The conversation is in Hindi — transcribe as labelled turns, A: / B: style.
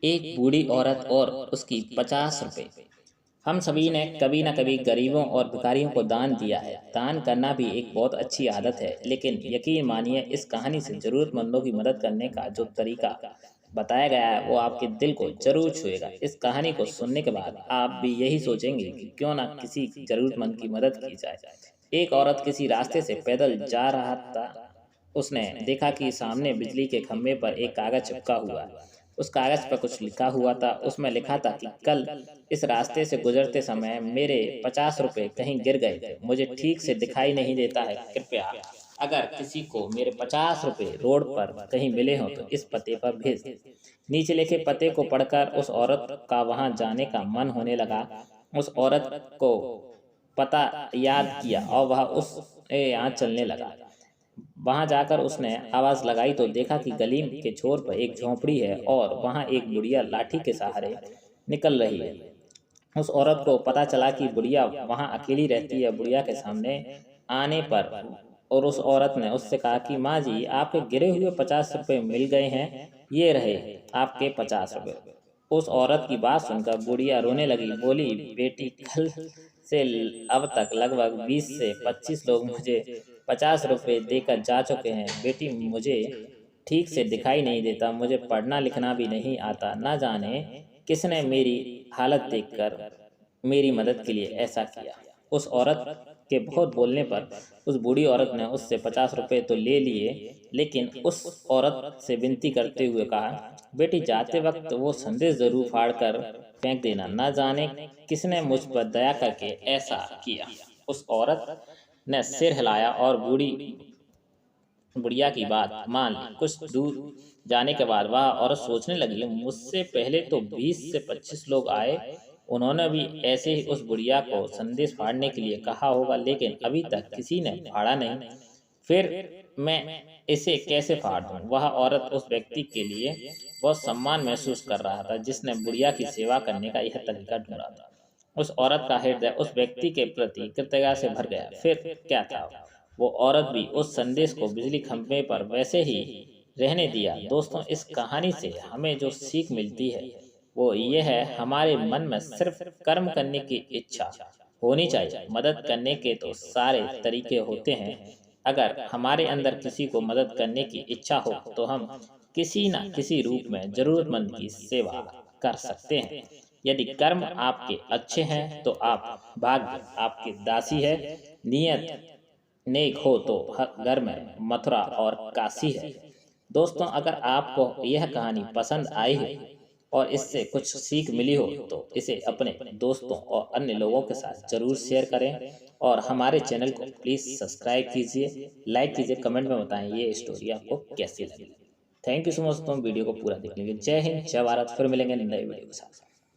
A: एक बूढ़ी औरत और उसकी 50 रुपए। हम सभी ने कभी न कभी गरीबों और भिखारियों को दान दिया है। दान करना भी एक बहुत अच्छी आदत है, लेकिन यकीन मानिए इस कहानी से जरूरतमंदों की मदद करने का जो तरीका बताया गया है वो आपके दिल को जरूर छुएगा। इस कहानी को सुनने के बाद आप भी यही सोचेंगे कि क्यों ना किसी जरूरतमंद की मदद की जाए। एक औरत किसी रास्ते से पैदल जा रहा था। उसने देखा कि सामने बिजली के खंभे पर एक कागज चिपका हुआ है। उस कागज पर कुछ लिखा हुआ था। उसमें लिखा था कि कल इस रास्ते से गुजरते समय मेरे 50 रुपए कहीं गिर गए थे। मुझे ठीक से दिखाई नहीं देता है। कृपया अगर किसी को मेरे 50 रुपए रोड पर कहीं मिले हों तो इस पते पर भेज दें। नीचे लिखे पते को पढ़कर उस औरत का वहां जाने का मन होने लगा। उस औरत को पता याद किया और वह उस यहाँ चलने लगा। वहां जाकर उसने आवाज लगाई तो देखा कि गली के छोर पर एक झोंपड़ी है और वहां एक बुढ़िया लाठी के सहारे निकल रही है। उस औरत को पता चला कि बुढ़िया वहां अकेली रहती है। बुढ़िया के सामने आने पर और उस औरत ने उससे कहा कि माँ जी, आपके गिरे हुए 50 रुपए मिल गए हैं, ये रहे आपके 50 रुपए। उस औरत की बात सुनकर बुढ़िया रोने लगी। बोली, बेटी, कल से अब तक लगभग 20 से 25 लोग मुझे 50 रुपए देकर जा चुके हैं। बेटी, मुझे ठीक से दिखाई नहीं देता, मुझे पढ़ना लिखना भी नहीं आता। ना जाने किसने मेरी हालत देखकर मेरी मदद के लिए ऐसा किया। उस औरत के बहुत बोलने पर उस बूढ़ी औरत ने उससे 50 रुपए तो ले लिए, लेकिन उस औरत से विनती करते हुए कहा, बेटी, जाते वक्त वो संदेश जरूर फाड़ कर फेंक देना। ना जाने किसने मुझ पर दया करके ऐसा किया। उस औरत ने सिर हिलाया और बुढ़िया की बात मान ली। कुछ दूर जाने के बाद वह औरत सोचने लगी, मुझसे पहले तो 20 से 25 लोग आए। उन्होंने भी ऐसे ही उस बुढ़िया को संदेश फाड़ने के लिए कहा होगा, लेकिन अभी तक किसी ने फाड़ा नहीं। फिर मैं इसे कैसे फाड़ दूं? वह औरत उस व्यक्ति के लिए बहुत सम्मान महसूस कर रहा था जिसने बुढ़िया की सेवा करने का यह तरीका ढूंढा था। उस औरत का हृदय उस व्यक्ति के प्रति कृतज्ञता से भर गया। फिर क्या था, वो औरत भी उस संदेश को बिजली खंभे पर वैसे ही रहने दिया। दोस्तों, इस कहानी से हमें जो सीख मिलती है वो ये है, हमारे मन में सिर्फ कर्म करने की इच्छा होनी चाहिए। मदद करने के तो सारे तरीके होते हैं। अगर हमारे अंदर किसी को मदद करने की इच्छा हो तो हम किसी न किसी रूप में जरूरतमंद की सेवा कर सकते हैं। यदि कर्म आपके अच्छे हैं तो आप भाग्य आपके दासी है। नियत नेक हो तो हर घर में मथुरा और काशी है। दोस्तों, अगर आपको यह कहानी पसंद आई हो और इससे कुछ सीख मिली हो तो इसे अपने दोस्तों और अन्य लोगों के साथ जरूर शेयर करें और हमारे चैनल को प्लीज़ सब्सक्राइब कीजिए, लाइक कीजिए, कमेंट में बताएं ये स्टोरी आपको कैसी लगी। थैंक यू सो मच दोस्तों वीडियो को पूरा देखने के लिए। जय हिंद, जय भारत। फिर मिलेंगे नए वीडियो के साथ।